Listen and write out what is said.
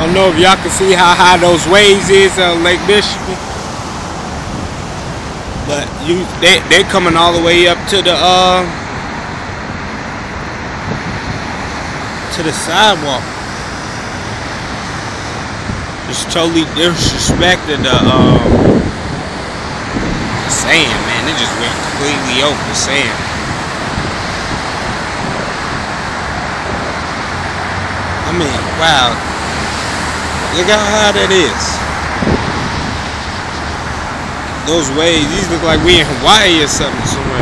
I don't know if y'all can see how high those waves is on Lake Michigan, but they're coming all the way up to the sidewalk. Just totally disrespected the sand, man. It just went completely over the sand. I mean, wow. Look how high that is. Those waves, these look like we in Hawaii or something somewhere.